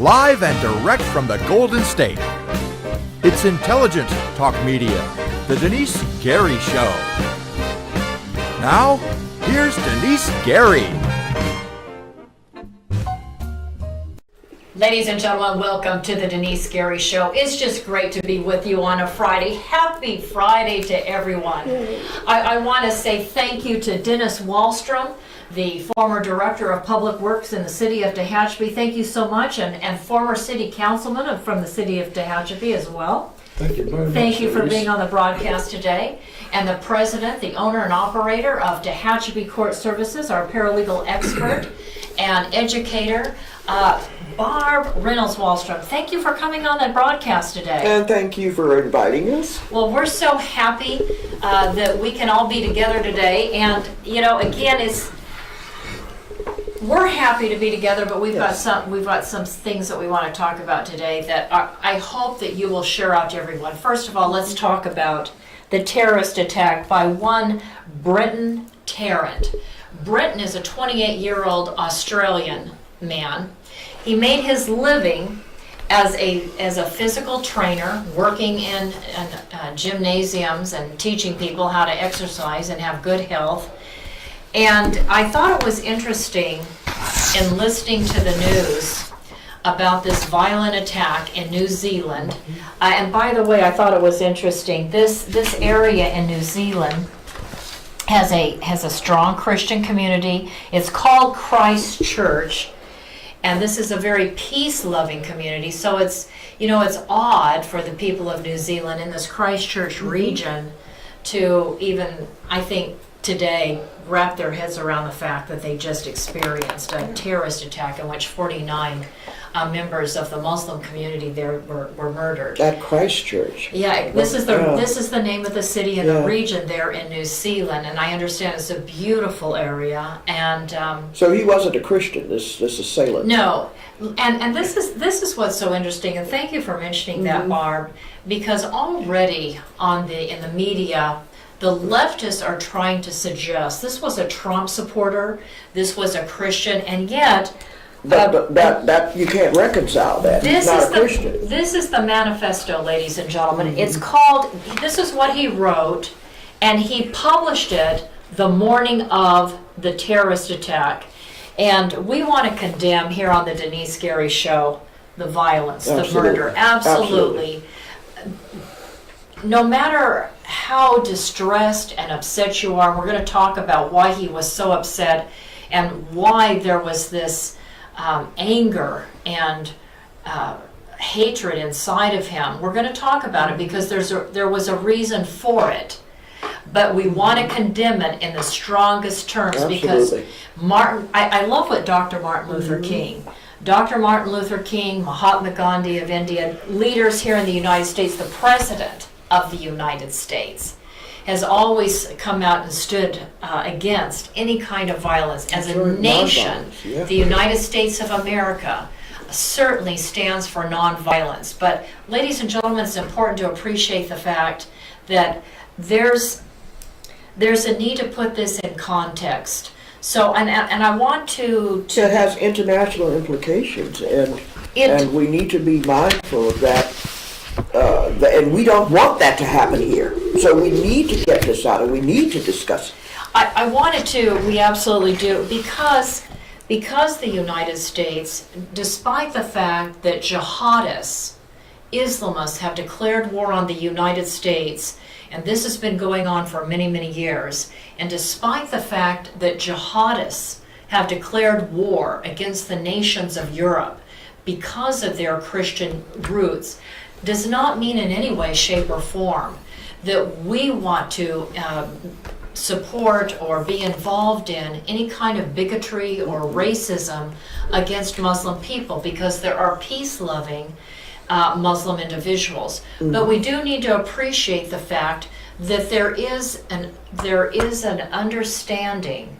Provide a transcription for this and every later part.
live and direct from the Golden State. It's intelligent talk media, the Denice Gary Show. Now, here's Denice Gary. Ladies and gentlemen, welcome to the Denice Gary Show. It's just great to be with you on a Friday. Happy Friday to everyone. I want to say thank you to Reynold-Wahlstrom, the former Director of Public Works in the City of Tehachapi. Thank you so much, and former City Councilman from the City of Tehachapi as well. Thank you very much. Thank you for being on the broadcast today. And the President, the owner and operator of Tehachapi Court Services, our paralegal expert and educator, Barb Reynold-Wahlstrom. Thank you for coming on the broadcast today. And thank you for inviting us. Well, we're so happy that we can all be together today. And, you know, again, we're happy to be together, but we've got some things that we want to talk about today that I hope that you will share out to everyone. First of all, let's talk about the terrorist attack by one Brenton Tarrant. Brenton is a 28-year-old Australian man. He made his living as a physical trainer, working in gymnasiums and teaching people how to exercise and have good health. And I thought it was interesting in listening to the news about this violent attack in New Zealand. And by the way, I thought it was interesting. This area in New Zealand has a strong Christian community. It's called Christchurch, and this is a very peace-loving community. So it's odd for the people of New Zealand in this Christchurch region to even, I think, today wrap their heads around the fact that they just experienced a terrorist attack in which 49 members of the Muslim community there were murdered. At Christchurch. Yeah, this is the name of the city and the region there in New Zealand, and I understand it's a beautiful area. And so he wasn't a Christian. This assailant. No, and this is what's so interesting. And thank you for mentioning that, Barb, because already in the media, the leftists are trying to suggest this was a Trump supporter, this was a Christian, and yet. That you can't reconcile that. He's not a Christian. This is the manifesto, ladies and gentlemen. It's called, this is what he wrote, and he published it the morning of the terrorist attack. And we want to condemn here on the Denice Gary Show the violence, the murder. Absolutely. No matter how distressed and upset you are, we're going to talk about why he was so upset and why there was this anger and hatred inside of him. We're going to talk about it because there was a reason for it, but we want to condemn it in the strongest terms. Absolutely. Because I love what Dr. Martin Luther King, Mahatma Gandhi of India, leaders here in the United States, the President of the United States has always come out and stood against any kind of violence. As a nation, the United States of America certainly stands for nonviolence. But ladies and gentlemen, it's important to appreciate the fact that there's a need to put this in context. So, and I want to It has international implications, and we need to be mindful of that. And we don't want that to happen here. So we need to get this out, and we need to discuss it. I wanted to, we absolutely do, because the United States, despite the fact that jihadists, Islamists have declared war on the United States, and this has been going on for many, many years, and despite the fact that jihadists have declared war against the nations of Europe because of their Christian roots, does not mean in any way, shape, or form that we want to support or be involved in any kind of bigotry or racism against Muslim people, because there are peace-loving Muslim individuals. But we do need to appreciate the fact that there is an understanding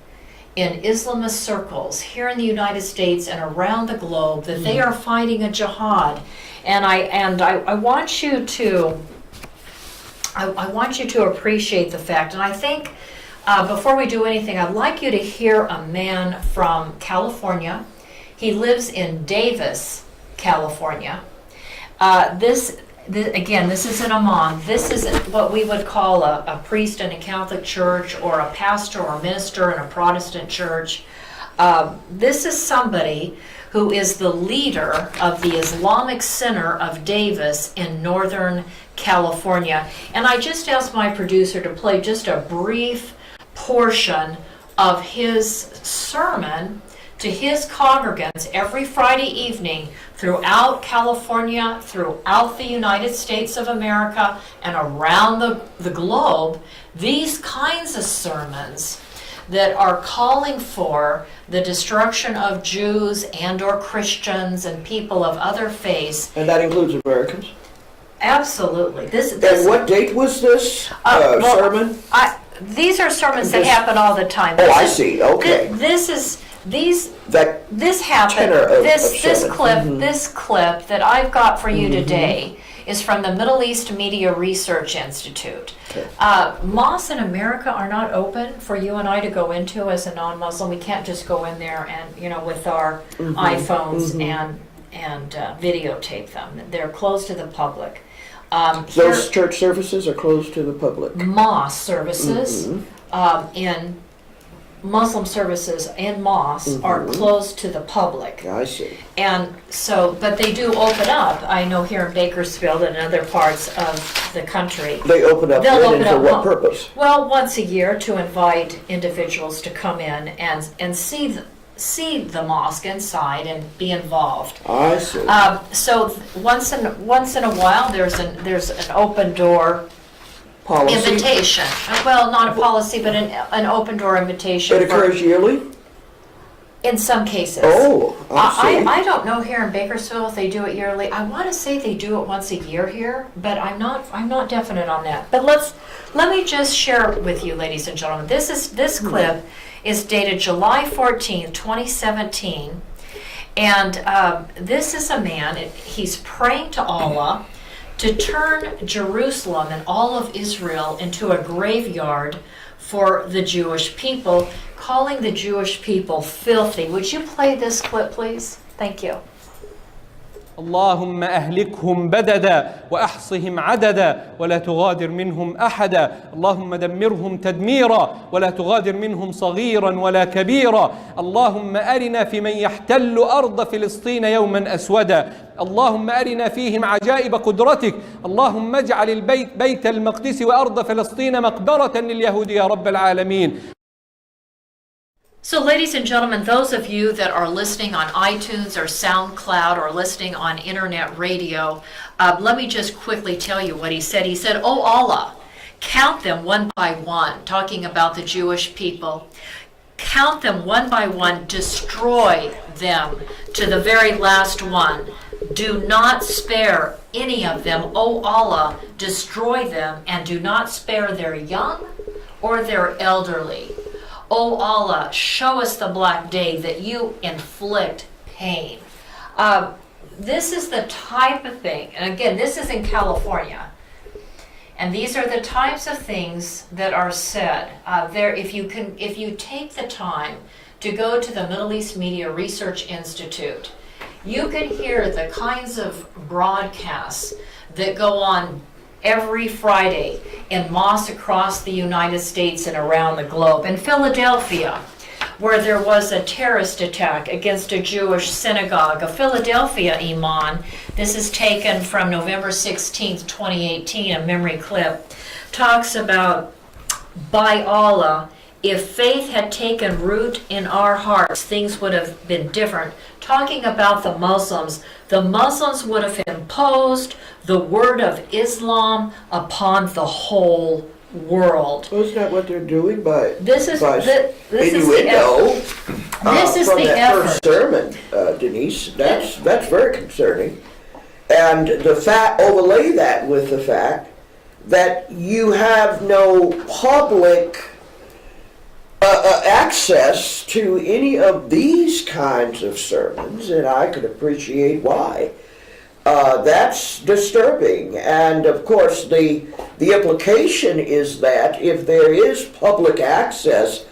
in Islamist circles here in the United States and around the globe that they are fighting a jihad. And I want you to appreciate the fact. And I think before we do anything, I'd like you to hear a man from California. He lives in Davis, California. Again, this is an imam. This is what we would call a priest in a Catholic church, or a pastor or minister in a Protestant church. This is somebody who is the leader of the Islamic Center of Davis in Northern California. And I just asked my producer to play just a brief portion of his sermon to his congregants every Friday evening throughout California, throughout the United States of America, and around the globe. These kinds of sermons that are calling for the destruction of Jews and or Christians and people of other faiths. And that includes Americans? Absolutely. And what date was this sermon? These are sermons that happen all the time. I see. Okay. This happened. This clip that I've got for you today is from the Middle East Media Research Institute. Okay. Mosques in America are not open for you and I to go into as a non-Muslim. We can't just go in there and, with our iPhones and videotape them. They're closed to the public. Those church services are closed to the public. Mosque services in Muslim services and mosques are closed to the public. I see. And so, but they do open up. I know here in Bakersfield and other parts of the country. They open up and for what purpose? Well, once a year to invite individuals to come in and see the mosque inside and be involved. I see. So once in a while, there's an open door policy? Invitation. Well, not a policy, but an open door invitation. It occurs yearly? In some cases. Oh, I see. I don't know here in Bakersfield if they do it yearly. I want to say they do it once a year here, but I'm not definite on that. But let me just share with you, ladies and gentlemen. This clip is dated July 14th, 2017, and this is a man. He's praying to Allah to turn Jerusalem and all of Israel into a graveyard for the Jewish people, calling the Jewish people filthy. Would you play this clip, please? Thank you. اللهم أهلكهم بددا وأحصهم عددا ولا تغادر منهم أحدا اللهم دمرهم تدميرا ولا تغادر منهم صغيرا ولا كبيرا اللهم أرنا في من يحتل أرض فلسطين يوما أسودا اللهم أرنا فيهم عجائب قدرتك اللهم اجعل بيت المقدس وأرض فلسطين مقبرة لليهود يا رب العالمين. So ladies and gentlemen, those of you that are listening on iTunes or SoundCloud or listening on internet radio, let me just quickly tell you what he said. He said, "Oh Allah, count them one by one," talking about the Jewish people. "Count them one by one, destroy them to the very last one. Do not spare any of them. Oh Allah, destroy them and do not spare their young or their elderly. Oh Allah, show us the black day that you inflict pain." This is the type of thing, and again, this is in California, and these are the types of things that are said. If you take the time to go to the Middle East Media Research Institute, you can hear the kinds of broadcasts that go on every Friday in mosques across the United States and around the globe. In Philadelphia, where there was a terrorist attack against a Jewish synagogue, a Philadelphia imam, this is taken from November 16th, 2018, a memory clip, talks about, "By Allah, if faith had taken root in our hearts, things would have been different." Talking about the Muslims would have imposed the word of Islam upon the whole world. Well, isn't that what they're doing by This is by the innuendo? This is from the that effort. first sermon, Denice. That's very concerning. And the fact, overlay that with the fact that you have no public access to any of these kinds of sermons, and I could appreciate why. That's disturbing. And of course, the implication is that if there is public access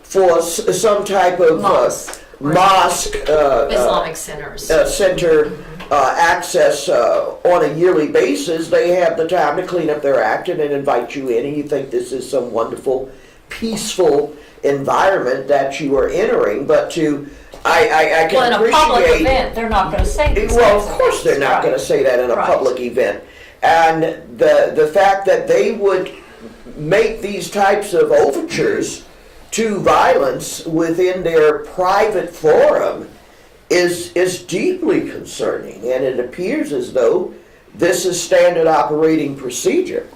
for some type of mosque Islamic centers, center access on a yearly basis, they have the time to clean up their act and then invite you in, and you think this is some wonderful, peaceful environment that you are entering. But I can Well, in a public event, they're not going to say this. Well, of course they're not going to say that in a public event. And the fact that they would make these types of overtures to violence within their private forum is deeply concerning, and it appears as though this is standard operating procedure.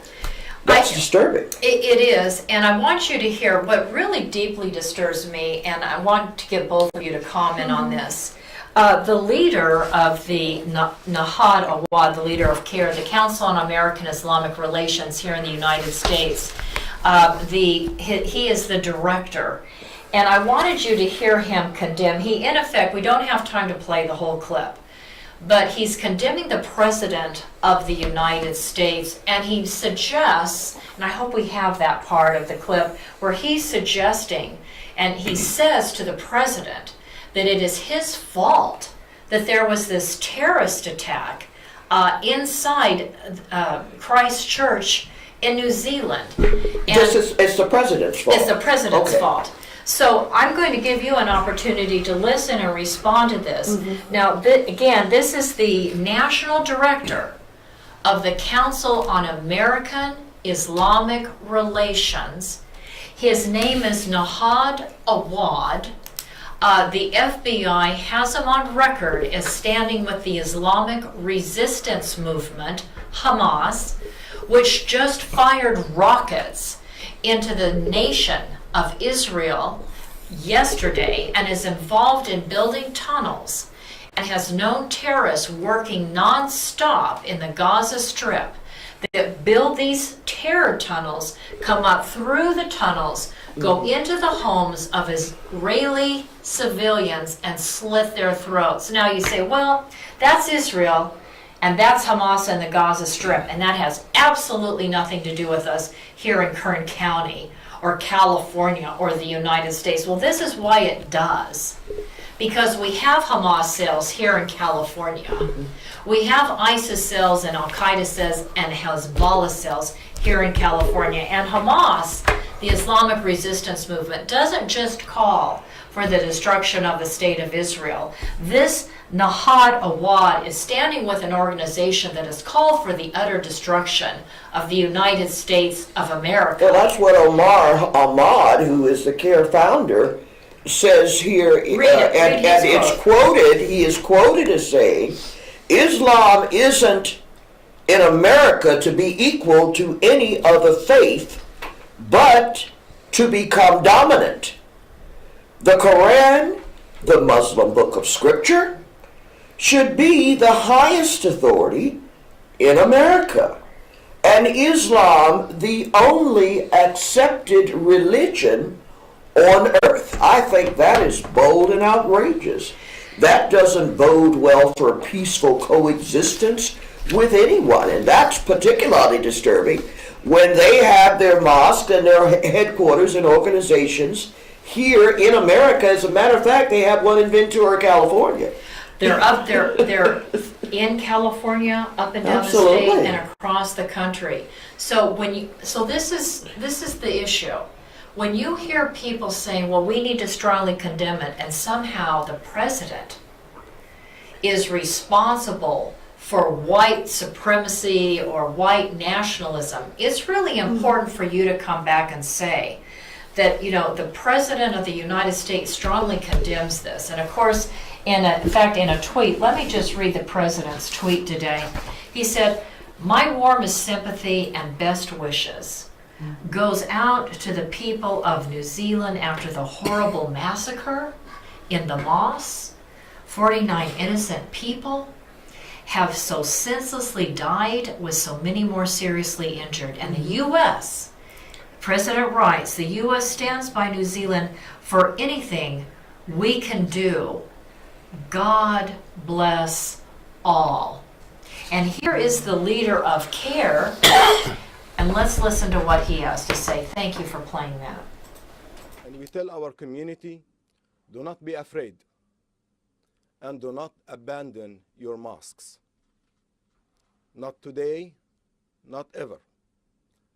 That's disturbing. It is, and I want you to hear what really deeply disturbs me, and I want to get both of you to comment on this. The leader of the Nahad Awad, the leader of CARE, the Council on American Islamic Relations here in the United States, he is the director. And I wanted you to hear him condemn. He, in effect, we don't have time to play the whole clip, but he's condemning the President of the United States, and he suggests, and I hope we have that part of the clip, where he's suggesting, and he says to the President, that it is his fault that there was this terrorist attack inside Christ Church in New Zealand. And it's the President's fault. It's the President's fault. So I'm going to give you an opportunity to listen and respond to this. Mm-hmm. Now, again, this is the National Director of the Council on American Islamic Relations. His name is Nahad Awad. The FBI has him on record as standing with the Islamic Resistance Movement, Hamas, which just fired rockets into the nation of Israel yesterday and is involved in building tunnels and has known terrorists working non-stop in the Gaza Strip that build these terror tunnels, come up through the tunnels, go into the homes of Israeli civilians and slit their throats. Now you say, well, that's Israel and that's Hamas and the Gaza Strip, and that has absolutely nothing to do with us here in Kern County or California or the United States. Well, this is why it does. Because we have Hamas cells here in California. We have ISIS cells and Al-Qaeda cells and Hezbollah cells here in California. And Hamas, the Islamic Resistance Movement, doesn't just call for the destruction of the state of Israel. This Nahad Awad is standing with an organization that has called for the utter destruction of the United States of America. Well, that's what Omar Ahmad, who is the CARE founder, says here, and it's quoted, he is quoted as saying, Islam isn't in America to be equal to any other faith, but to become dominant. The Quran, the Muslim book of scripture, should be the highest authority in America, and Islam the only accepted religion on earth. I think that is bold and outrageous. That doesn't bode well for peaceful coexistence with anyone, and that's particularly disturbing when they have their mosque and their headquarters and organizations here in America. As a matter of fact, they have one in Ventura, California. They're up there. They're in California, up and down the state, and across the country. So this is the issue. When you hear people saying, "Well, we need to strongly condemn it," and somehow the president is responsible for white supremacy or white nationalism, it's really important for you to come back and say that, you know, the President of the United States strongly condemns this. And of course, in a tweet, let me just read the President's tweet today. He said, "My warmest sympathy and best wishes goes out to the people of New Zealand after the horrible massacre in the mosque. 49 innocent people have so senselessly died, with so many more seriously injured. And the U.S., President writes, the U.S. stands by New Zealand for anything we can do. God bless all." And here is the leader of CARE, and let's listen to what he has to say. Thank you for playing that. And we tell our community, do not be afraid. and do not abandon your mosques. Not today, not ever.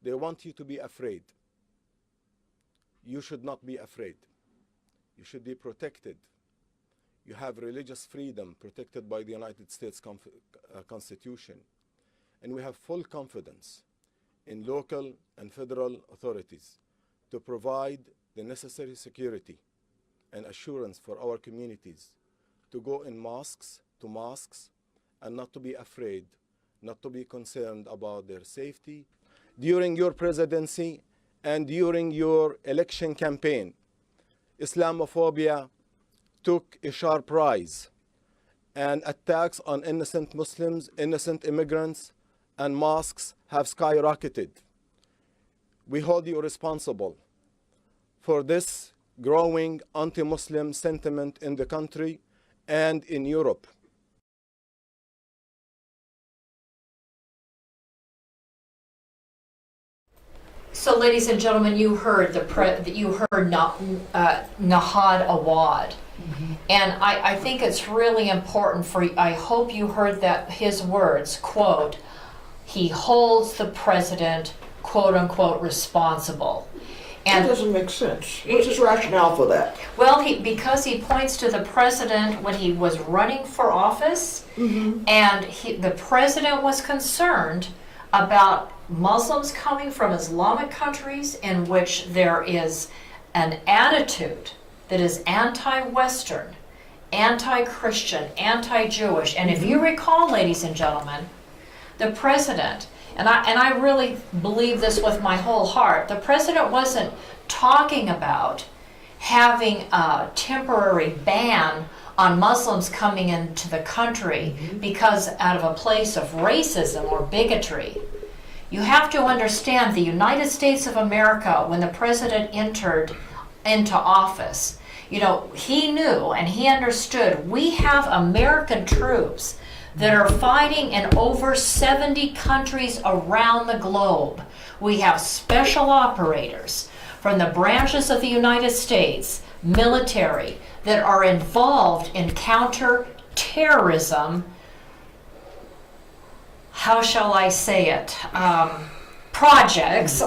They want you to be afraid. You should not be afraid. You should be protected. You have religious freedom protected by the United States Constitution. And we have full confidence in local and federal authorities to provide the necessary security and assurance for our communities to go in mosques, to mosques, and not to be afraid, not to be concerned about their safety. During your presidency and during your election campaign, Islamophobia took a sharp rise, and attacks on innocent Muslims, innocent immigrants, and mosques have skyrocketed. We hold you responsible for this growing anti-Muslim sentiment in the country and in Europe. So, ladies and gentlemen, you heard Nahad Awad. And I think it's really important I hope you heard that his words, quote, he holds the president, quote unquote, responsible. That doesn't make sense. What's his rationale for that? Well, because he points to the president when he was running for office, and the president was concerned about Muslims coming from Islamic countries in which there is an attitude that is anti-Western, anti-Christian, anti-Jewish. And if you recall, ladies and gentlemen, the president, and I really believe this with my whole heart, the president wasn't talking about having a temporary ban on Muslims coming into the country because out of a place of racism or bigotry. You have to understand the United States of America, when the president entered into office, you know, he knew and he understood we have American troops that are fighting in over 70 countries around the globe. We have special operators from the branches of the United States military that are involved in counter-terrorism, how shall I say it, projects.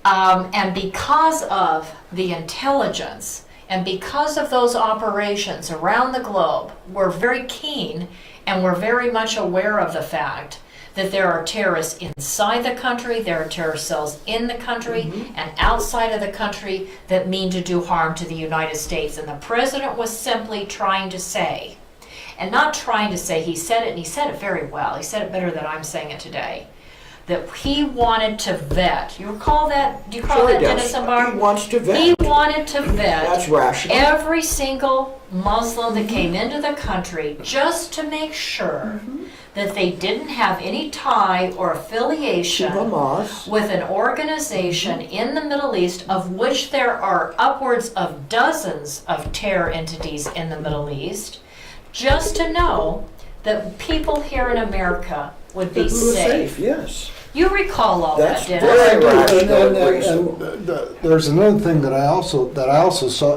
And because of the intelligence and because of those operations around the globe, we're very keen and we're very much aware of the fact that there are terrorists inside the country, there are terrorist cells in the country and outside of the country that mean to do harm to the United States. And the president was simply trying to say, and not trying to say, he said it, and he said it very well, he said it better than I'm saying it today, that he wanted to vet. You recall that? Do you recall that, Denice and Barb? He wants to vet. He wanted to vet. That's rational. Every single Muslim that came into the country just to make sure that they didn't have any tie or affiliation with an organization in the Middle East, of which there are upwards of dozens of terror entities in the Middle East, just to know that people here in America would be safe. Yes. You recall all That's that, very didn't right. And there's another thing that I also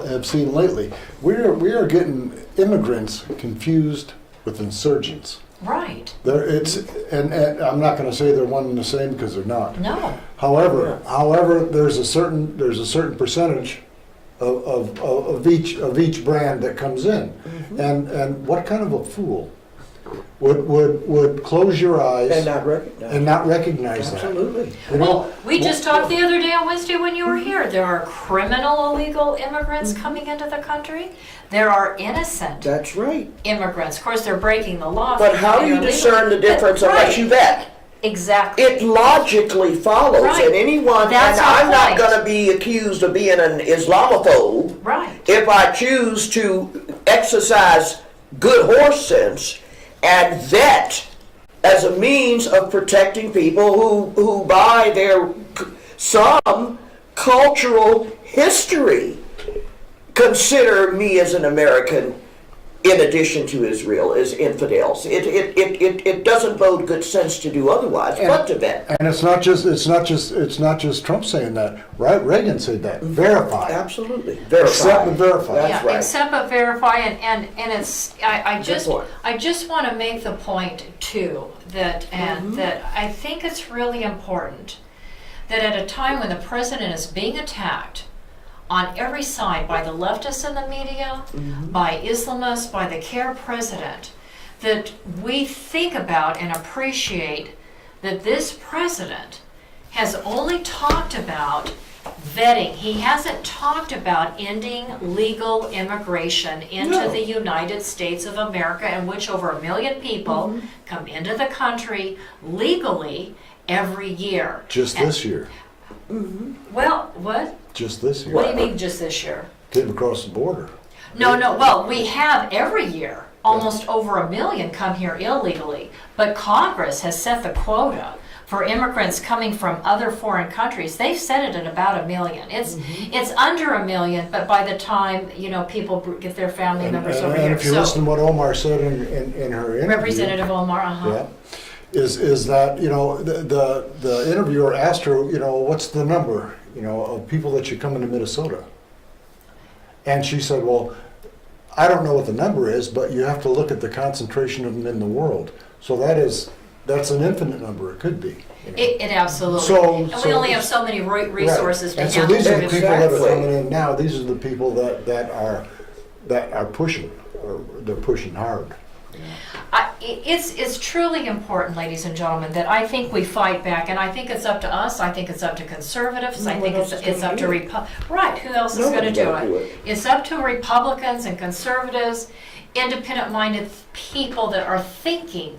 have seen lately. We are getting immigrants confused with insurgents. Right. And I'm not going to say they're one and the same, because they're not. No. However, there's a certain percentage of each brand that comes in, and what kind of a fool would close your eyes And not recognize that. Absolutely. Well, we just talked the other day on Wednesday when you were here. There are criminal illegal immigrants coming into the country. There are innocent That's right. immigrants. Of course, they're breaking the law. But how do you discern the difference unless you vet? Exactly. It logically follows, Right. and anyone, That's and our I'm not point. going to be accused of being an Islamophobe Right. if I choose to exercise good horse sense and vet as a means of protecting people who by their some cultural history consider me as an American in addition to Israel, as infidels. It doesn't bode good sense to do otherwise, but to vet. And it's not just Trump saying that, right? Reagan said that. Verify. Absolutely. Verify. Accept and verify. That's right. Accept but verify, and it's, I Good point. just want to make the point too, that I think it's really important that at a time when the president is being attacked on every side by the leftists in the media, by Islamists, by the CARE president, that we think about and appreciate that this president has only talked about vetting. He hasn't talked about ending legal immigration into the United States of America, in which over 1 million people come into the country legally every year. Just this year. Well, what? Just this year. What do you mean just this year? Came across the border. No, well, we have every year, almost over 1 million come here illegally, but Congress has set the quota for immigrants coming from other foreign countries. They've set it at about 1 million. It's under 1 million, but by the time, people get their family members over here. And if you listen to what Omar said in her interview. Representative Omar, Yeah. Is that, the interviewer asked her, what's the number, of people that should come into Minnesota? And she said, well, I don't know what the number is, but you have to look at the concentration of them in the world. So that's an infinite number, it could be. It absolutely. So we only have so many resources right. to And so these are the handle. people that are Exactly. coming in now, these are the people that are pushing, or they're pushing hard. It's truly important, ladies and gentlemen, that I think we fight back, and I think it's up to us. I think it's up to conservatives. I think it's up to right. Who else is going to do it? It's up to Republicans and conservatives, independent-minded people that are thinking,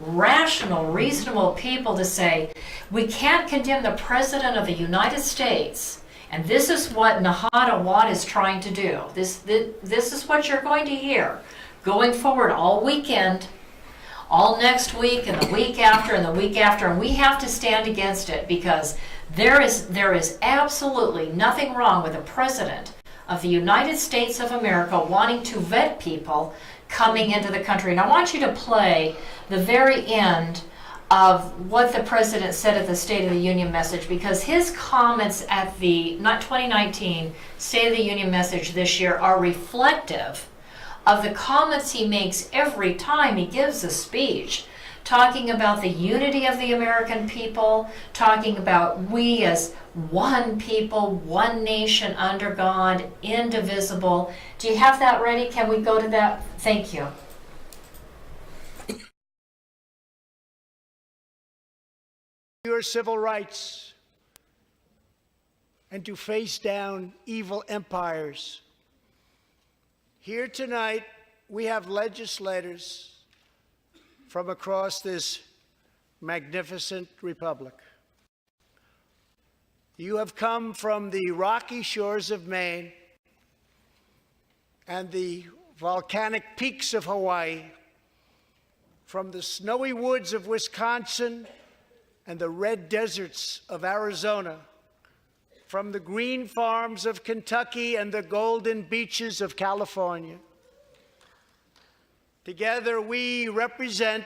rational, reasonable people, to say we can't condemn the President of the United States. And this is what Nahada Watt is trying to do. This is what you're going to hear going forward all weekend, all next week, and the week after, and the week after, and we have to stand against it, because there is absolutely nothing wrong with the President of the United States of America wanting to vet people coming into the country. And I want you to play the very end of what the President said at the State of the Union message, because his comments at the 2019 State of the Union message this year are reflective of the comments he makes every time he gives a speech, talking about the unity of the American people, talking about we as one people, one nation under God, indivisible. Do you have that ready? Can we go to that? Thank you. Your civil rights and to face down evil empires. Here tonight, we have legislators from across this magnificent republic. You have come from the rocky shores of Maine and the volcanic peaks of Hawaii, from the snowy woods of Wisconsin and the red deserts of Arizona, from the green farms of Kentucky and the golden beaches of California. Together, we represent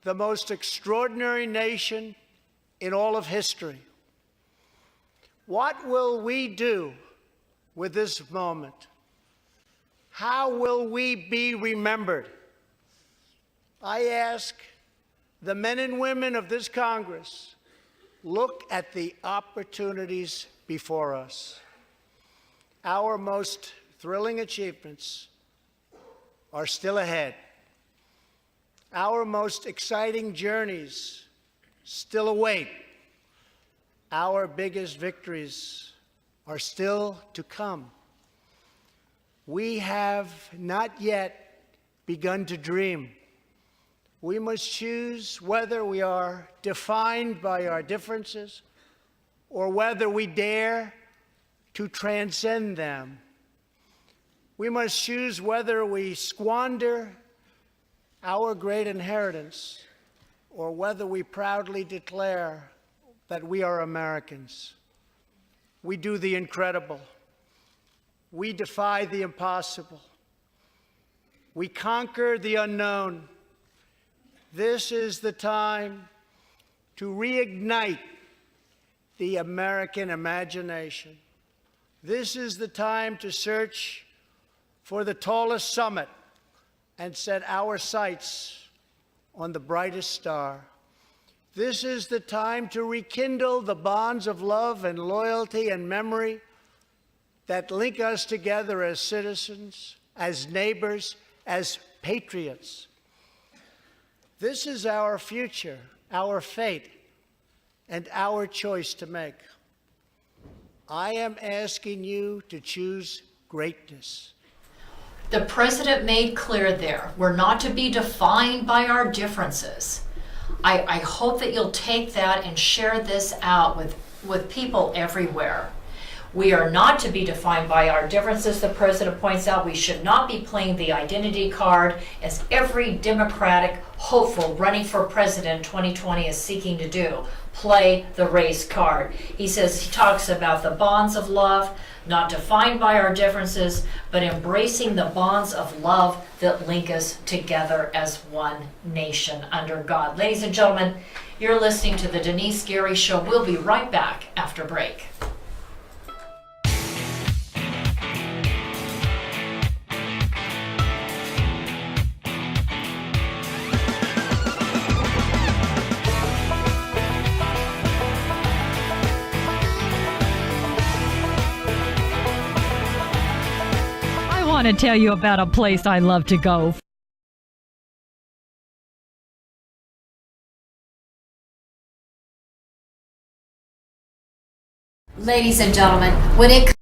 the most extraordinary nation in all of history. What will we do with this moment? How will we be remembered? I ask the men and women of this Congress, look at the opportunities before us. Our most thrilling achievements are still ahead. Our most exciting journeys still await. Our biggest victories are still to come. We have not yet begun to dream. We must choose whether we are defined by our differences or whether we dare to transcend them. We must choose whether we squander our great inheritance or whether we proudly declare that we are Americans. We do the incredible. We defy the impossible. we conquer the unknown. This is the time to reignite the American imagination. This is the time to search for the tallest summit and set our sights on the brightest star. This is the time to rekindle the bonds of love and loyalty and memory that link us together as citizens, as neighbors, as patriots. This is our future, our fate, and our choice to make. I am asking you to choose greatness. The president made clear there, we're not to be defined by our differences. I hope that you'll take that and share this out with people everywhere. We are not to be defined by our differences, the president points out. We should not be playing the identity card as every Democratic hopeful running for president in 2020 is seeking to do. Play the race card. He talks about the bonds of love, not defined by our differences, but embracing the bonds of love that link us together as one nation under God. Ladies and gentlemen, you're listening to the Denise Gary Show. We'll be right back after break. I want to tell you about a place I love to go. Ladies and gentlemen, when it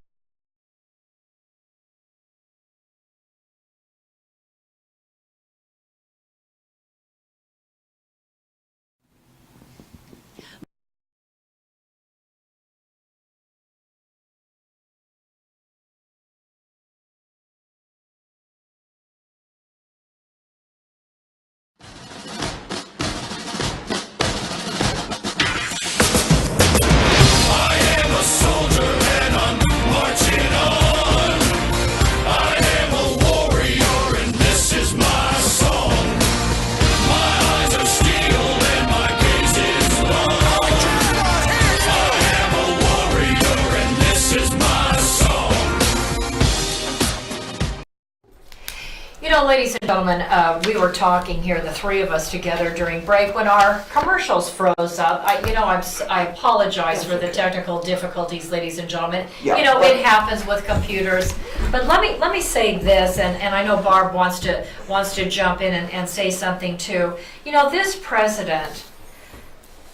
ladies and gentlemen, we were talking here, the three of us together during break when our commercials froze up. I apologize for the technical difficulties, ladies and gentlemen. Yeah, it happens with computers. But let me say this, and I know Barb wants to jump in and say something too. This president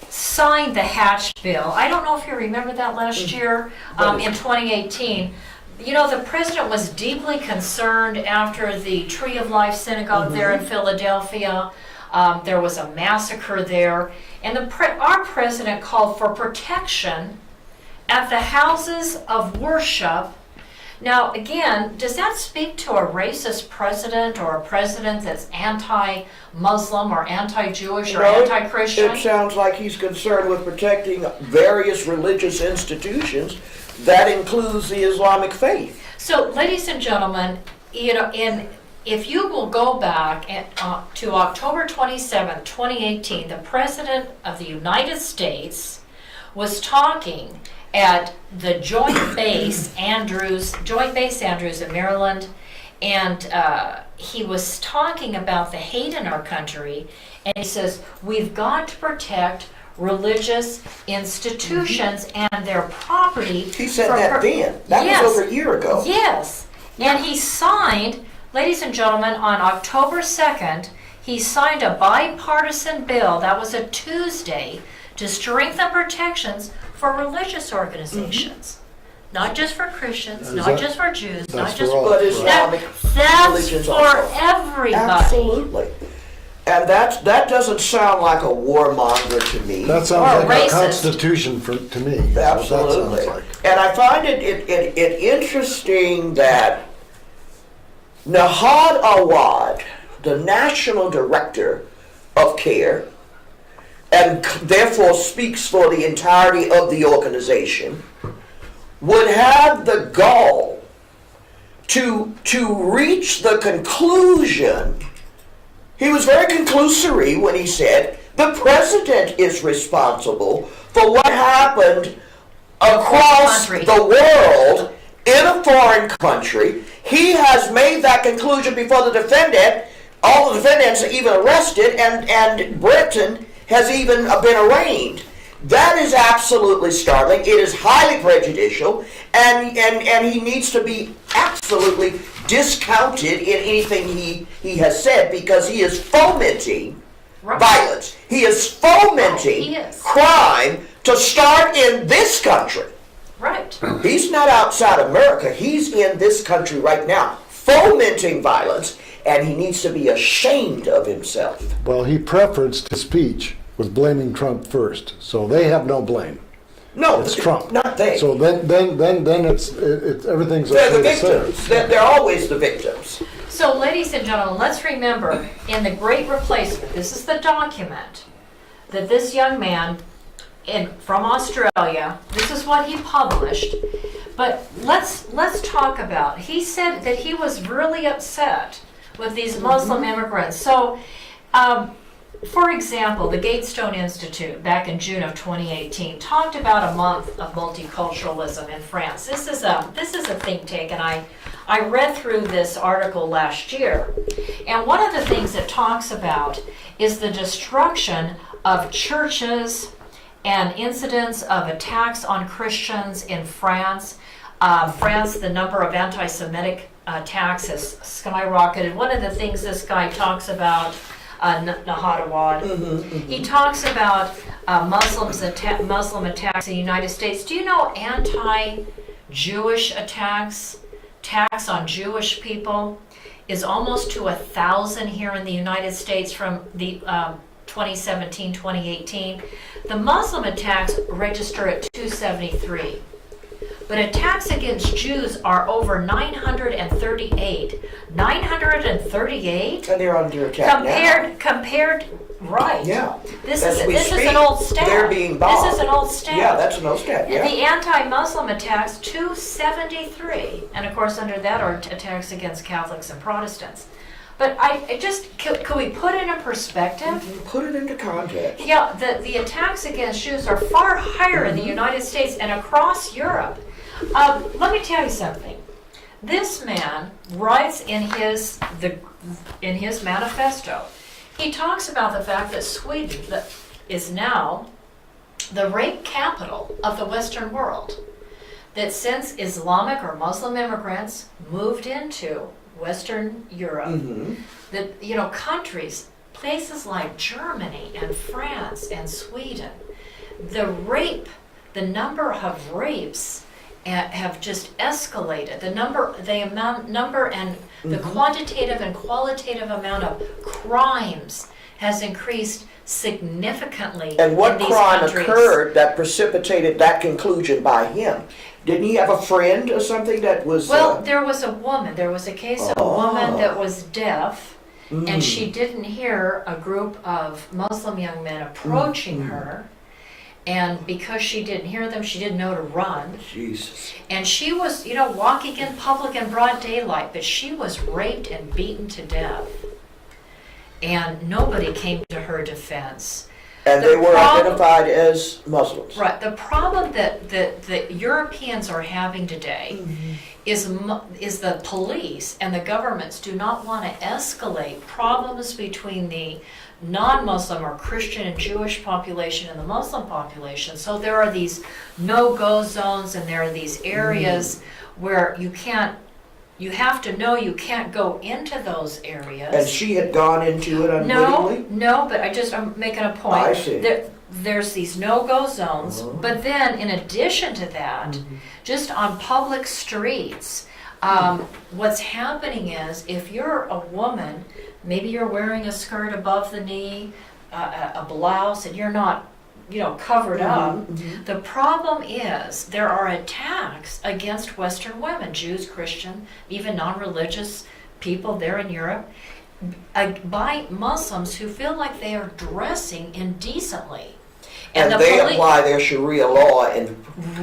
signed the Hatch bill. I don't know if you remember that last year, in 2018. The president was deeply concerned after the Tree of Life Synagogue there in Philadelphia. There was a massacre there. And our president called for protection at the houses of worship. Now, again, does that speak to a racist president or a president that's anti-Muslim or anti-Jewish or anti-Christian? It sounds like he's concerned with protecting various religious institutions. That includes the Islamic faith. So, ladies and gentlemen, if you will go back to October 27, 2018, the President of the United States was talking at the Joint Base Andrews in Maryland, and he was talking about the hate in our country, and he says, we've got to protect religious institutions and their property. He said that then. That was over a year ago. Yes. And he signed, ladies and gentlemen, on October 2nd, he signed a bipartisan bill, that was a Tuesday, to strengthen protections for religious organizations. Not just for Christians, not just for Jews, not just for Islamic religions. That's for everybody. Absolutely. And that doesn't sound like a warmonger to me. That sounds like a constitution to me. Absolutely. That sounds like. And I find it interesting that Nahad Awad, the national director of CARE, and therefore speaks for the entirety of the organization, would have the gall to reach the conclusion. He was very conclusory when he said the president is responsible for what happened across Country. the world in a foreign country. He has made that conclusion before the defendant. All the defendants are even arrested, and Brenton has even been arraigned. That is absolutely startling. It is highly prejudicial, and he needs to be absolutely discounted in anything he has said, because he is fomenting violence. He is fomenting He is. crime to start in this country. Right. He's not outside America. He's in this country right now, fomenting violence, and he needs to be ashamed of himself. Well, he preferenced his speech with blaming Trump first, so they have no blame. No, It's Trump. Not they. So then it's everything's They're the okay to say. victims. They're always the victims. So, ladies and gentlemen, let's remember, in The Great Replacement, this is the document that this young man from Australia, this is what he published. But let's talk about, he said that he was really upset with these Muslim immigrants. So, for example, the Gatestone Institute back in June of 2018 talked about a month of multiculturalism in France. This is a think tank, and I read through this article last year. And one of the things it talks about is the destruction of churches and incidents of attacks on Christians in France. France, the number of anti-Semitic attacks has skyrocketed. One of the things this guy talks about, Nahadawad. He talks about Muslim attacks in the United States. Do you know anti-Jewish attacks on Jewish people is almost to 1,000 here in the United States from the 2017, 2018. The Muslim attacks register at 273. But attacks against Jews are over 938. 938? And they're under attack now. Compared, right. Yeah. This As is we this is speak, an old stat. they're being bombed. This is an old stat. Yeah, that's an old stat, yeah. The anti-Muslim attacks, 273. And of course under that are attacks against Catholics and Protestants. But could we put it in perspective? Put it into context. Yeah, the attacks against Jews are far higher in the United States and across Europe. Let me tell you something. This man writes in his manifesto, he talks about the fact that Sweden is now the rape capital of the Western world. That since Islamic or Muslim immigrants moved into Western Europe, that countries, places like Germany and France and Sweden, the number of rapes have just escalated. The number and the quantitative and qualitative amount of crimes has increased significantly. And what in these crime countries. occurred that precipitated that conclusion by him? Didn't he have a friend or something that was... Well, there was a woman. There was a case of a woman that was deaf, and she didn't hear a group of Muslim young men approaching her. And because she didn't hear them, she didn't know to run. Jesus. And she was, walking in public in broad daylight, but she was raped and beaten to death. And nobody came to her defense. And they were identified as Muslims. Right. The problem that the Europeans are having today is the police and the governments do not want to escalate problems between the non-Muslim or Christian and Jewish population and the Muslim population. So there are these no-go zones, and there are these areas where you have to know you can't go into those areas. And she had gone into it unwittingly? No, but I'm making a point. I see. There's these no-go zones, but then in addition to that, just on public streets, what's happening is if you're a woman, maybe you're wearing a skirt above the knee, a blouse, and you're not covered up. The problem is there are attacks against Western women, Jews, Christian, even non-religious people there in Europe, by Muslims who feel like they are dressing indecently. And the they poli- apply their Sharia law and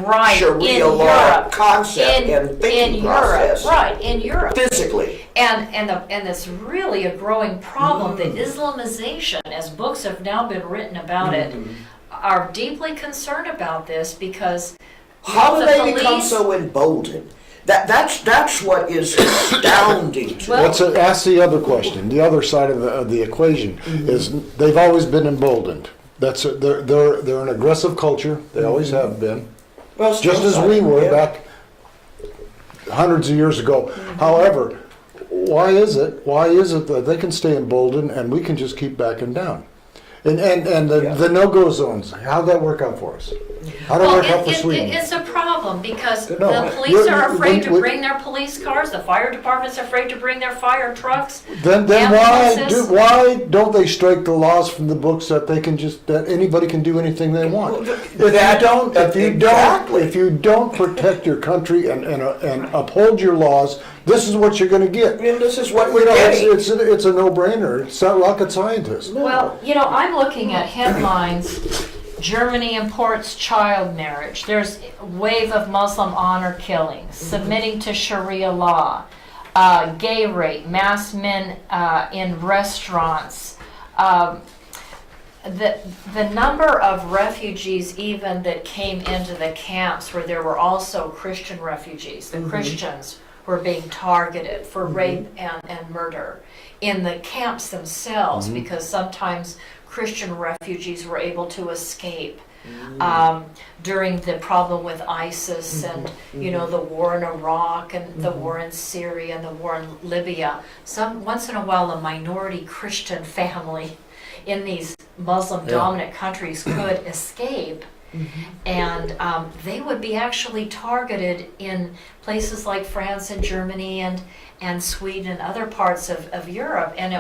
right, Sharia in law Europe, concept and thinking in Europe, process. right, in Europe. Physically. And it's really a growing problem. The Islamization, as books have now been written about it, are deeply concerned about this because How do the they become police- so emboldened? That's what is astounding to me. Well- Ask the other question. The other side of the equation is they've always been emboldened. They're an aggressive culture. They always have been. Well, Just still as so, we were yeah. back hundreds of years ago. However, why is it that they can stay emboldened and we can just keep backing down? And the no-go zones, how'd that work out for us? How'd it work out for Sweden? it's a problem because No, the police you're- are afraid to we- bring their police cars, the fire department's afraid to bring their fire trucks. Then ambulances. why don't they strike the laws from the books that they can that anybody can do anything they want? If you don't protect your country and uphold your laws, this is what you're going to get. And this is what we're You know, getting. it's a no-brainer. It's not rocket scientist. Well, I'm looking at headlines. Germany imports child marriage. There's a wave of Muslim honor killings, submitting to Sharia law, gay rape, mass men in restaurants. The number of refugees even that came into the camps where there were also Christian refugees, the Christians were being targeted for rape and murder in the camps themselves because sometimes Christian refugees were able to escape during the problem with ISIS and the war in Iraq and the war in Syria and the war in Libya. Once in a while a minority Christian family in these Muslim dominant countries could escape and they would be actually targeted in places like France and Germany and Sweden and other parts of Europe, and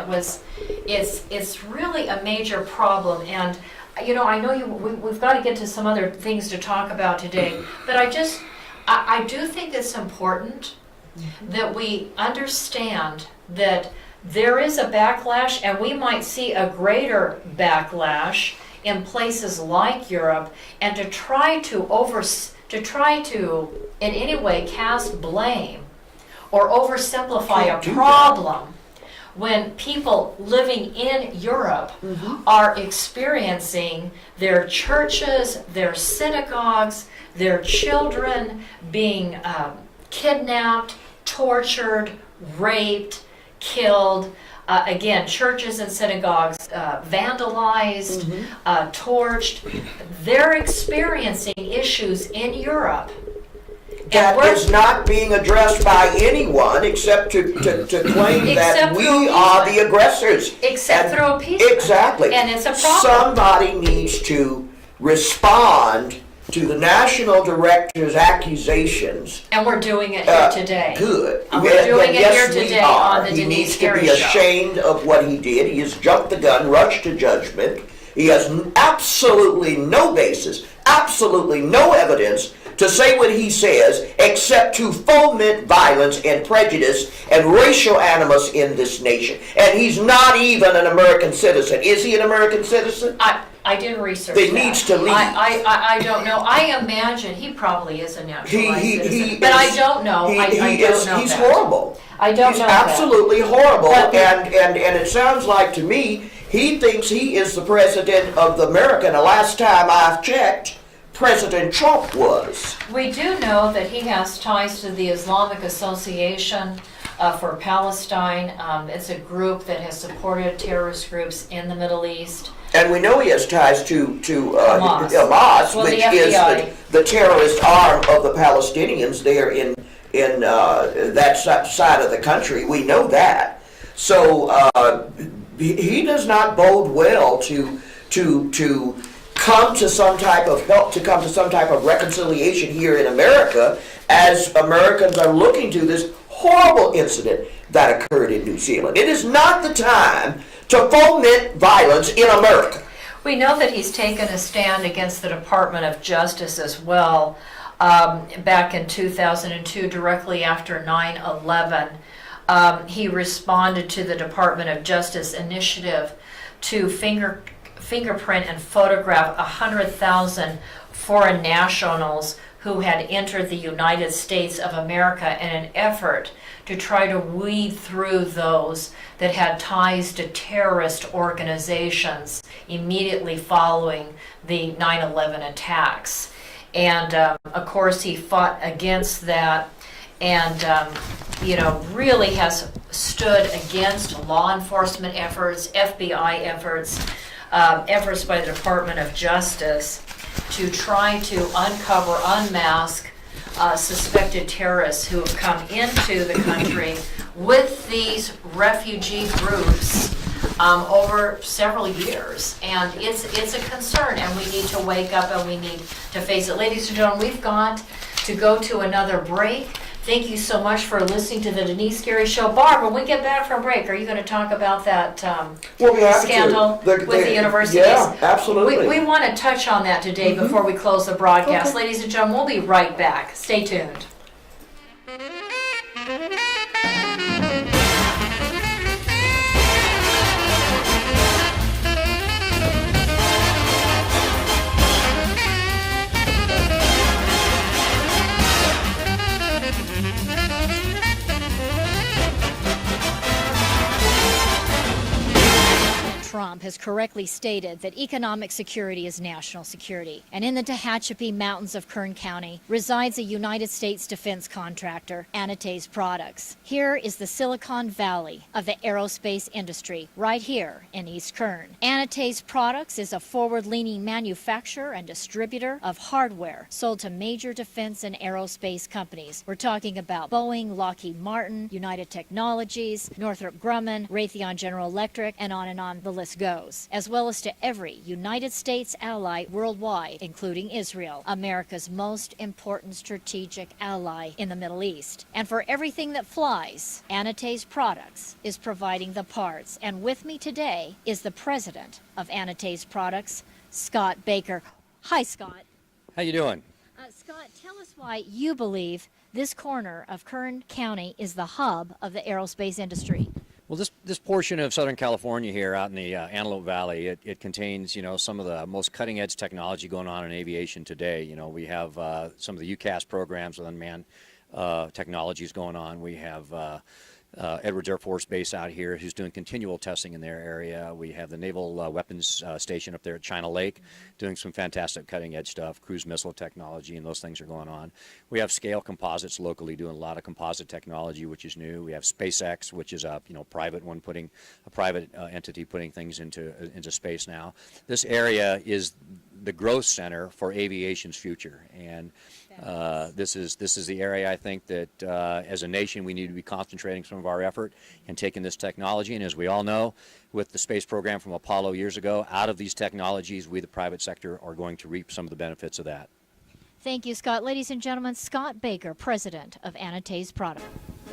it's really a major problem. And I know we've got to get to some other things to talk about today, but I do think it's important that we understand that there is a backlash, and we might see a greater backlash in places like Europe, and to try to in any way cast blame or oversimplify a problem when people living in Europe are experiencing their churches, their synagogues, their children being kidnapped, tortured, raped, killed. Again, churches and synagogues vandalized, torched. They're experiencing issues in Europe. That is not being addressed by anyone except to claim that we are the aggressors. Except through appeasement. Exactly. And it's a problem. Somebody needs to respond to the national director's accusations. And we're doing it here today. Good. And we're doing it Yes, here we today are. on the He Denice needs to Carey be Show. ashamed of what he did. He has jumped the gun, rushed to judgment. He has absolutely no basis, absolutely no evidence to say what he says except to foment violence and prejudice and racial animus in this nation. And he's not even an American citizen. Is he an American citizen? I didn't research He that. needs to leave. I don't know. I imagine he probably is a naturalized citizen. But is- I don't know. I don't know He's that. horrible. I don't He's know that. absolutely horrible, But- and it sounds like to me he thinks he is the president of America. And the last time I've checked, President Trump was. We do know that he has ties to the Islamic Association for Palestine. It's a group that has supported terrorist groups in the Middle East. And we know he has ties to Hamas. Hamas, Well, the which is FBI. the terrorist arm of the Palestinians there in that side of the country. We know that. So he does not bode well to come to some type of help, to come to some type of reconciliation here in America, as Americans are looking to this horrible incident that occurred in New Zealand. It is not the time to foment violence in America. We know that he's taken a stand against the Department of Justice as well. Back in 2002, directly after 9/11, he responded to the Department of Justice initiative to fingerprint and photograph 100,000 foreign nationals who had entered the United States of America in an effort to try to weed through those that had ties to terrorist organizations immediately following the 9/11 attacks. And of course he fought against that, and really has stood against law enforcement efforts, FBI efforts, efforts by the Department of Justice to try to uncover, unmask suspected terrorists who have come into the country with these refugee groups over several years. And it's a concern, and we need to wake up and we need to face it. Ladies and gentlemen, we've got to go to another break. Thank you so much for listening to the Denice Scary Show. Barb, when we get back from break, are you going to talk about that Well, we have scandal to. with the universities? Yeah, absolutely. We want to touch on that today before we close the broadcast. Okay. Ladies and gentlemen, we'll be right back. Stay tuned. Trump has correctly stated that economic security is national security. And in the Tehachapi Mountains of Kern County resides a United States defense contractor, Anates Products. Here is the Silicon Valley of the aerospace industry, right here in East Kern. Anates Products is a forward-leaning manufacturer and distributor of hardware sold to major defense and aerospace companies. We're talking about Boeing, Lockheed Martin, United Technologies, Northrop Grumman, Raytheon General Electric, and on the list goes, as well as to every United States ally worldwide, including Israel, America's most important strategic ally in the Middle East. And for everything that flies, Anates Products is providing the parts. And with me today is the president of Anates Products, Scott Baker. Hi, Scott. How you doing? Scott, tell us why you believe this corner of Kern County is the hub of the aerospace industry. Well, this portion of Southern California here out in the Antelope Valley, it contains, some of the most cutting-edge technology going on in aviation today. We have some of the UCAS programs with unmanned technologies going on. We have Edwards Air Force Base out here who's doing continual testing in their area. We have the Naval Weapons Station up there at China Lake doing some fantastic cutting-edge stuff, cruise missile technology, and those things are going on. We have Scale Composites locally doing a lot of composite technology, which is new. We have SpaceX, which is a private one, putting a private entity putting things into space now. This area is the growth center for aviation's future, and this is the area I think that as a nation we need to be concentrating some of our effort and taking this technology. And as we all know, with the space program from Apollo years ago, out of these technologies, we the private sector are going to reap some of the benefits of that. Thank you, Scott. Ladies and gentlemen, Scott Baker, president of Anates Products.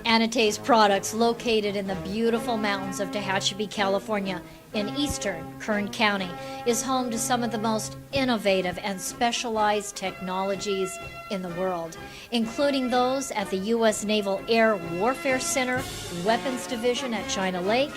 Anates Products, located in the beautiful mountains of Tehachapi, California, in eastern Kern County, is home to some of the most innovative and specialized technologies in the world, including those at the U.S. Naval Air Warfare Center, Weapons Division at China Lake,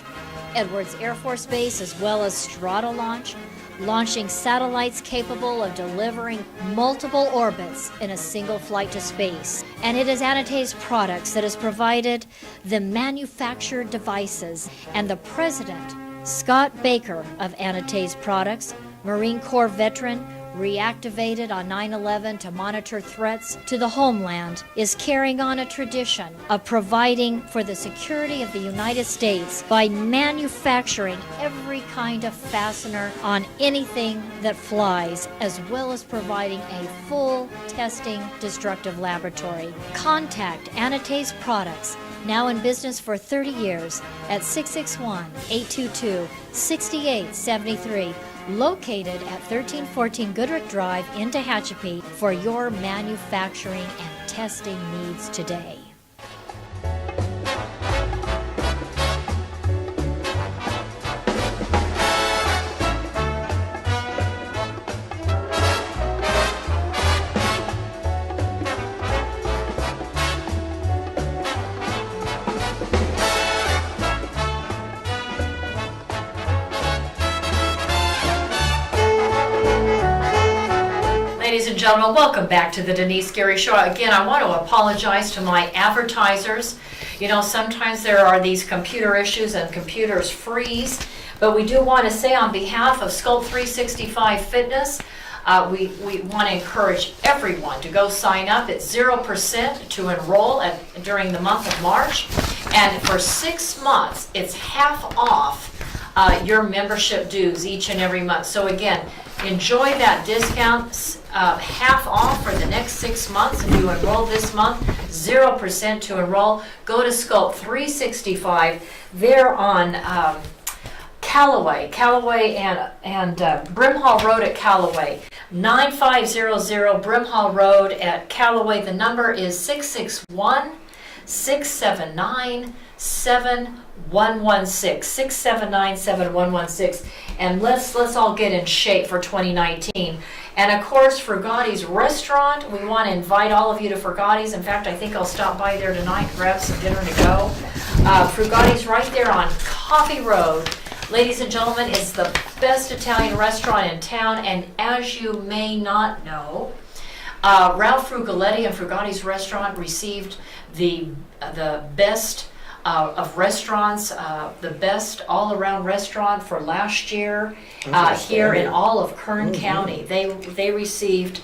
Edwards Air Force Base, as well as Stratolaunch, launching satellites capable of delivering multiple orbits in a single flight to space. And it is Anates Products that has provided the manufactured devices, and the president, Scott Baker of Anates Products, Marine Corps veteran, reactivated on 9/11 to monitor threats to the homeland, is carrying on a tradition of providing for the security of the United States by manufacturing every kind of fastener on anything that flies, as well as providing a full testing destructive laboratory. Contact Anates Products, now in business for 30 years, at 661-822-6873. Located at 1314 Goodrich Drive in Tehachapi for your manufacturing and testing needs today. gentlemen, welcome back to the Denise Gary Show. Again, I want to apologize to my advertisers. You know, sometimes there are these computer issues and computers freeze, but we do want to say on behalf of Sculpt 365 Fitness, we want to encourage everyone to go sign up. It's 0% to enroll during the month of March, and for 6 months, it's half off your membership dues each and every month. So again, enjoy that discount, half off for the next 6 months. If you enroll this month, 0% to enroll. Go to Sculpt 365. They're on Callaway and Brimhall Road at Callaway. 9500 Brimhall Road at Callaway. The number is 661-679-7116. 679-7116. And let's all get in shape for 2019. And of course, Frugati's Restaurant, we want to invite all of you to Frugati's. In fact, I think I'll stop by there tonight and grab some dinner to go. Frugati's right there on Coffee Road. Ladies and gentlemen, it's the best Italian restaurant in town, and as you may not know, Ralph Frugaletti and Frugati's Restaurant received the best of restaurants, the best all-around restaurant for last year here in all of Kern County. They received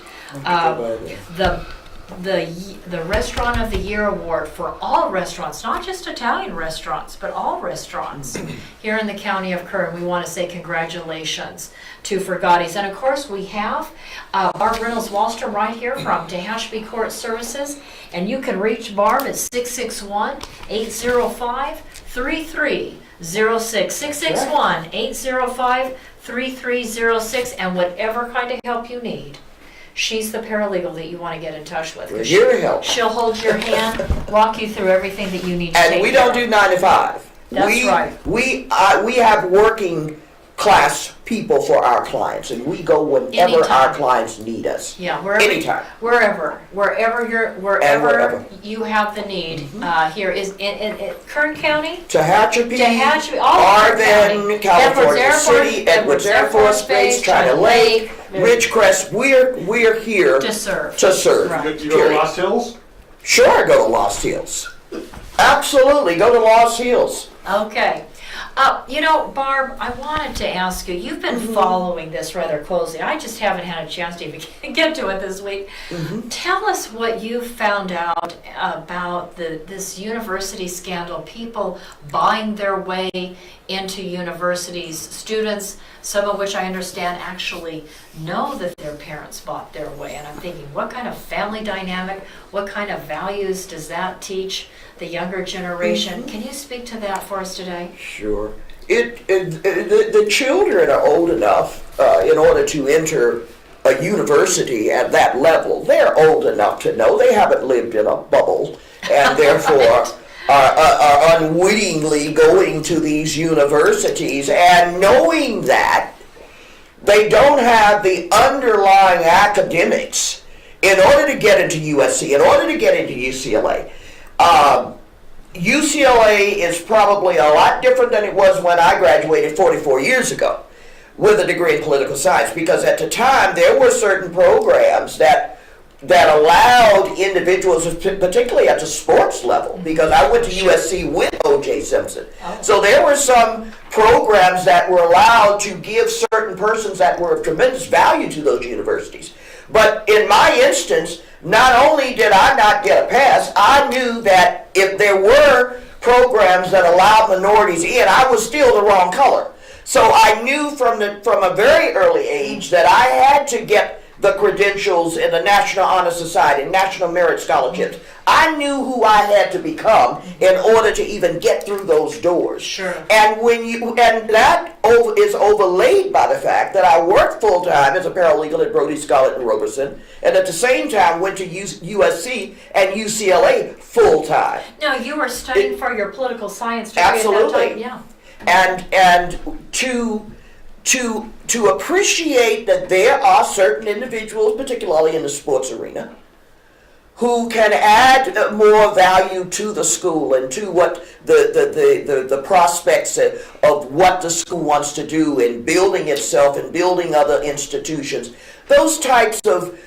the Restaurant of the Year award for all restaurants, not just Italian restaurants, but all restaurants here in the county of Kern. We want to say congratulations to Frugati's. And of course, we have Barb Reynold-Wahlstrom right here from Tehachapi Court Services. And you can reach Barb at 661-805-3306. 661-805-3306. And whatever kind of help you need, she's the paralegal that you want to get in touch with. We're here to help. She'll hold your hand, walk you through everything that you need to take And we don't do 9 to 5. That's right. We have working class people for our clients, and we go whenever Anytime. our clients need us. Yeah, wherever, anytime. Wherever you have the need. Here is in Kern County, Tehachapi, all Arvin, California City, Edwards Air Force Base, China Lake, Ridgecrest. We're here to serve. Right. You go to Lost Hills? Sure, go to Lost Hills. Absolutely, go to Lost Hills. Okay. You know, Barb, I wanted to ask you, you've been following this rather closely. I just haven't had a chance to even get to it this week. Tell us what you found out about this university scandal, people buying their way into universities, students, some of which I understand actually know that their parents bought their way. And I'm thinking, what kind of family dynamic, what kind of values does that teach the younger generation? Can you speak to that for us today? Sure. The children are old enough in order to enter a university at that level. They're old enough to know. They haven't lived in a bubble, and therefore are unwittingly going to these universities and knowing that they don't have the underlying academics in order to get into USC, in order to get into UCLA. UCLA is probably a lot different than it was when I graduated 44 years ago with a degree in political science, because at the time there were certain programs that allowed individuals, particularly at the sports level, because I went to USC with O.J. Simpson. So there were some programs that were allowed to give certain persons that were of tremendous value to those universities. But in my instance, not only did I not get a pass, I knew that if there were programs that allowed minorities in, I was still the wrong color. So I knew from a very early age that I had to get the credentials in the National Honor Society, National Merit Scholarships. I knew who I had to become in order to even get through those doors. Sure. And that is overlaid by the fact that I worked full time as a paralegal at Brody, Scarlett, and Roberson, and at the same time went to USC and UCLA full time. No, you were studying for your political science degree Absolutely. at that time. Yeah. And to appreciate that there are certain individuals, particularly in the sports arena, who can add more value to the school and to what the prospects of what the school wants to do in building itself and building other institutions. Those types of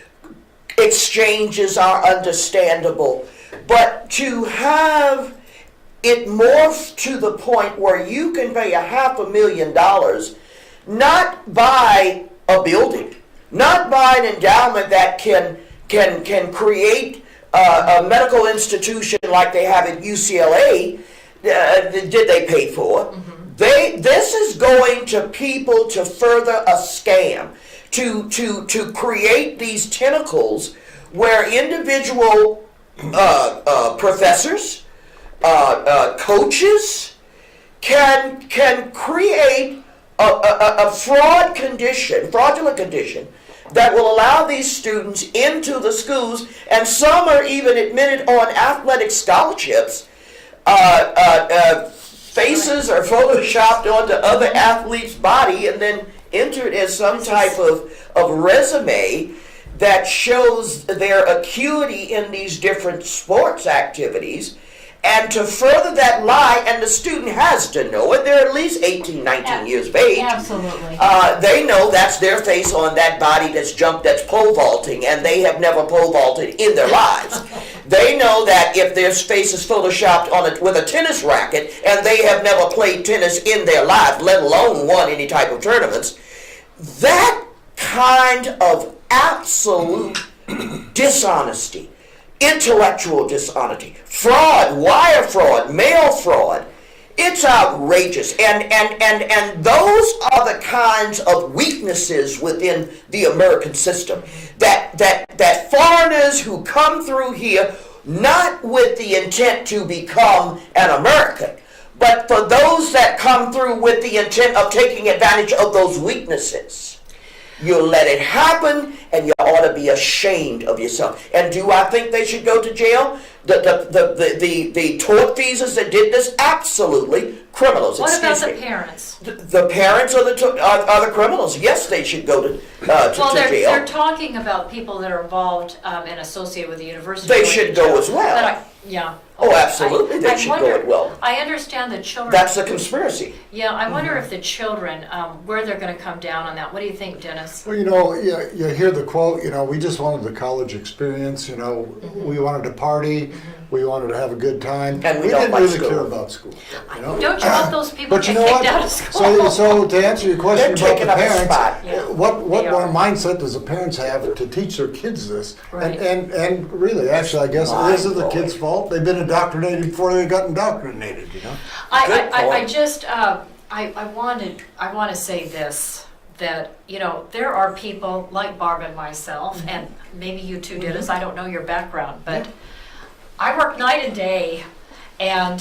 exchanges are understandable, but to have it morph to the point where you can pay $500,000 not buy a building, not buy an endowment that can create a medical institution like they have at UCLA, did they pay for? This is going to people to further a scam, to create these tentacles where individual professors, coaches can create a fraudulent condition that will allow these students into the schools, and some are even admitted on athletic scholarships. Faces are photoshopped onto other athletes' body and then entered as some type of resume that shows their acuity in these different sports activities. And to further that lie, and the student has to know it, they're at least 18, 19 years of age. Absolutely. They know that's their face on that body that's pole vaulting, and they have never pole vaulted in their lives. They know that if their face is photoshopped with a tennis racket, and they have never played tennis in their lives, let alone won any type of tournaments, that kind of absolute dishonesty, intellectual dishonesty, fraud, wire fraud, mail fraud, it's outrageous. And those are the kinds of weaknesses within the American system that foreigners who come through here not with the intent to become an American, but for those that come through with the intent of taking advantage of those weaknesses. You let it happen, and you ought to be ashamed of yourself. And do I think they should go to jail? The tortfeasors that did this, absolutely criminals. What about the parents? The parents are the criminals. Yes, they should go to jail. They're talking about people that are involved and associated with the university. They should go as well. Yeah. Oh, absolutely, they should go as well. I understand the children. That's a conspiracy. Yeah, I wonder if the children, where they're going to come down on that. What do you think, Denice? Well, you hear the quote, we just wanted the college experience, we wanted to party, we wanted to have a good time. And we didn't like really school. care about school. Don't you want those people But to you get know kicked out of school? So to answer your question They're about taking the up a parents, spot. Yeah, what they are. mindset does the parents have to teach their kids this? Right. And really, actually, I guess it isn't the Mind-blowing. kids' fault. They've been indoctrinated before they got indoctrinated. I just I want to say this, that there are people like Barb and myself, and maybe you too, Denice. I don't know your background, but I worked night and day, and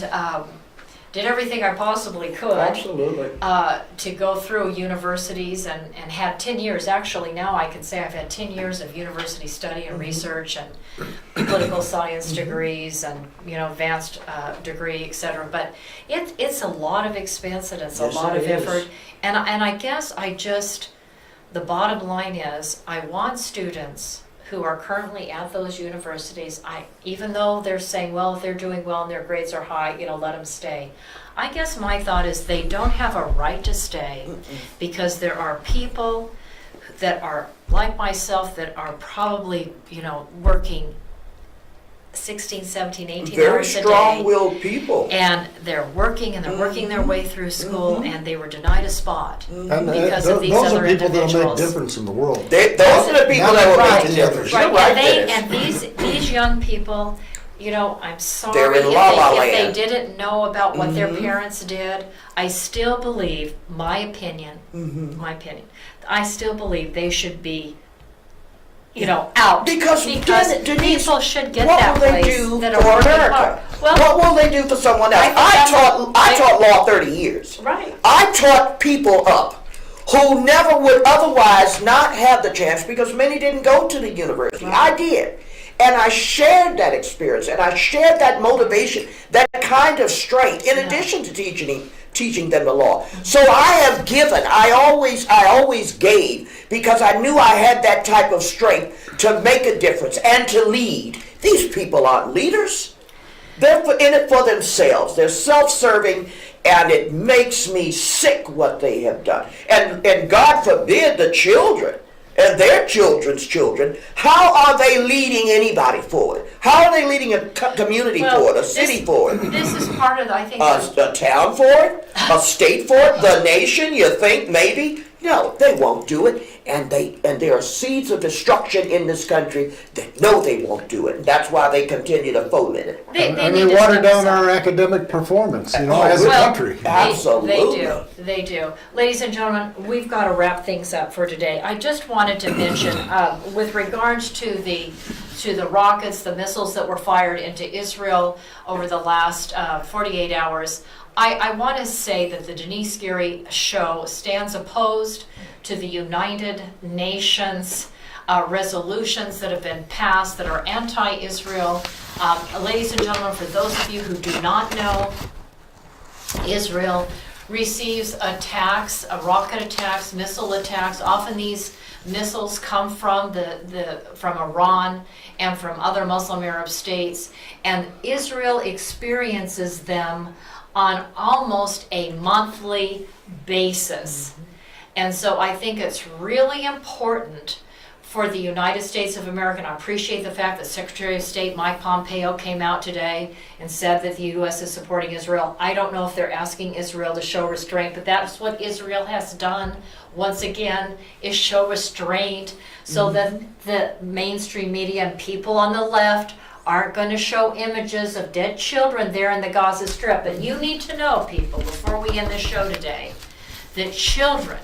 did everything I possibly could. Absolutely. To go through universities and had 10 years. Actually, now I can say I've had 10 years of university study and research and political science degrees and advanced degree, etc. But it's a lot of expense and it's a lot of effort. And I guess the bottom line is I want students who are currently at those universities, even though they're saying, well, if they're doing well and their grades are high, let them stay. I guess my thought is they don't have a right to stay because there are people that are like myself that are probably, working 16, 17, 18 Very hours a day. strong-willed people. And they're working and they're working their way through school and they were denied a spot And because of these those other are people that'll make a individuals. difference in the world. Those are the people that will Right, make the difference. right. You're right, And Dennis. these young people, I'm sorry They're in la la if land. they didn't know about what their parents did. I still believe, my opinion, I still believe they should be, out. Because Denise, people should get what that will they place do that for are working America? hard. Well, What will they do for someone else? I taught law 30 years. Right. I taught people up who never would otherwise not have the chance because many didn't go to the university. I did. And I shared that experience and I shared that motivation, that kind of strength, in addition to teaching them the law. So I have given, I always gave because I knew I had that type of strength to make a difference and to lead. These people aren't leaders. They're in it for themselves. They're self-serving, and it makes me sick what they have done. And God forbid the children and their children's children, how are they leading anybody forward? How are they leading a community forward, a city forward? This is part of, I think, A town forward? A state forward? The nation, you think, maybe? No, they won't do it. And there are seeds of destruction in this country that know they won't do it. And that's why they continue to foment it. And they water down our academic performance, as a country. Absolutely. They do. Ladies and gentlemen, we've got to wrap things up for today. I just wanted to mention, with regards to the rockets, the missiles that were fired into Israel over the last 48 hours, I want to say that the Denice Geary Show stands opposed to the United Nations resolutions that have been passed that are anti-Israel. Ladies and gentlemen, for those of you who do not know, Israel receives attacks, rocket attacks, missile attacks. Often these missiles come from from Iran and from other Muslim Arab states, and Israel experiences them on almost a monthly basis. And so I think it's really important for the United States of America, and I appreciate the fact that Secretary of State Mike Pompeo came out today and said that the U.S. is supporting Israel. I don't know if they're asking Israel to show restraint, but that's what Israel has done, once again, is show restraint so that the mainstream media and people on the left aren't going to show images of dead children there in the Gaza Strip. But you need to know, people, before we end this show today, that children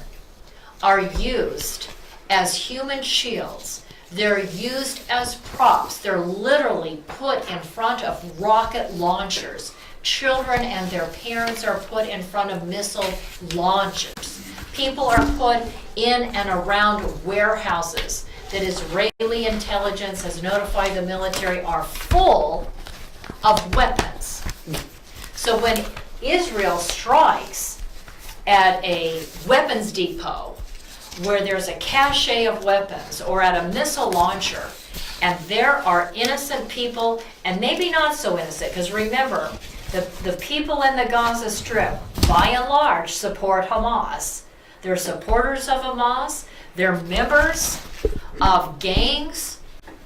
are used as human shields. They're used as props. They're literally put in front of rocket launchers. Children and their parents are put in front of missile launchers. People are put in and around warehouses that Israeli intelligence has notified the military are full of weapons. So when Israel strikes at a weapons depot where there's a cache of weapons, or at a missile launcher, and there are innocent people, and maybe not so innocent, because remember, the people in the Gaza Strip, by and large, support Hamas. They're supporters of Hamas. They're members of gangs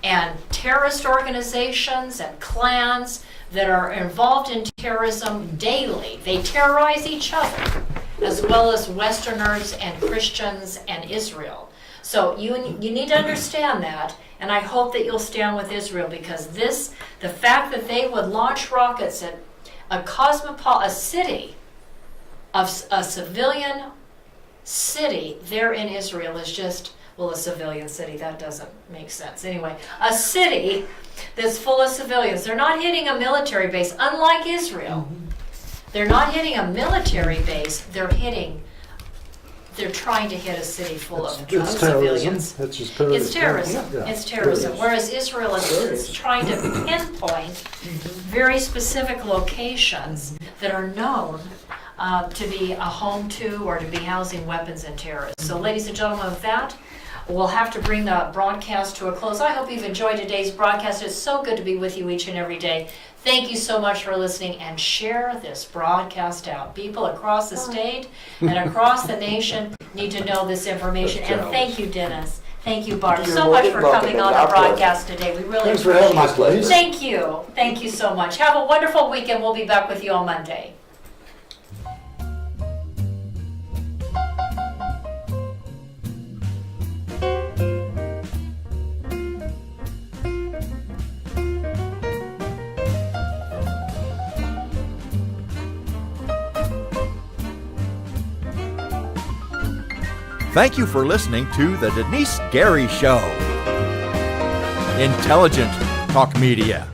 and terrorist organizations and clans that are involved in terrorism daily. They terrorize each other, as well as Westerners and Christians and Israel. So you need to understand that, and I hope that you'll stand with Israel, because the fact that they would launch rockets at a city, a civilian city there in Israel is just, well, a civilian city, that doesn't make sense. Anyway, a city that's full of civilians. They're not hitting a military base, unlike Israel. They're not hitting a military base, they're trying to hit a city full of civilians. It's just terrorism. It's terrorism. Yeah. It's terrorism. Whereas Israel is trying to pinpoint very specific locations that are known to be a home to or to be housing weapons and terrorists. So ladies and gentlemen, with that, we'll have to bring the broadcast to a close. I hope you've enjoyed today's broadcast. It's so good to be with you each and every day. Thank you so much for listening, and share this broadcast out. People across the state and across the nation need to know this information. And thank you, Dennis. Thank you, Barb, so much for coming on the broadcast today. We really Thanks for having us, appreciate it. ladies. Thank you. Thank you so much. Have a wonderful weekend. We'll be back with you on Monday. Thank you for listening to the Denice Geary Show. Intelligent Talk Media.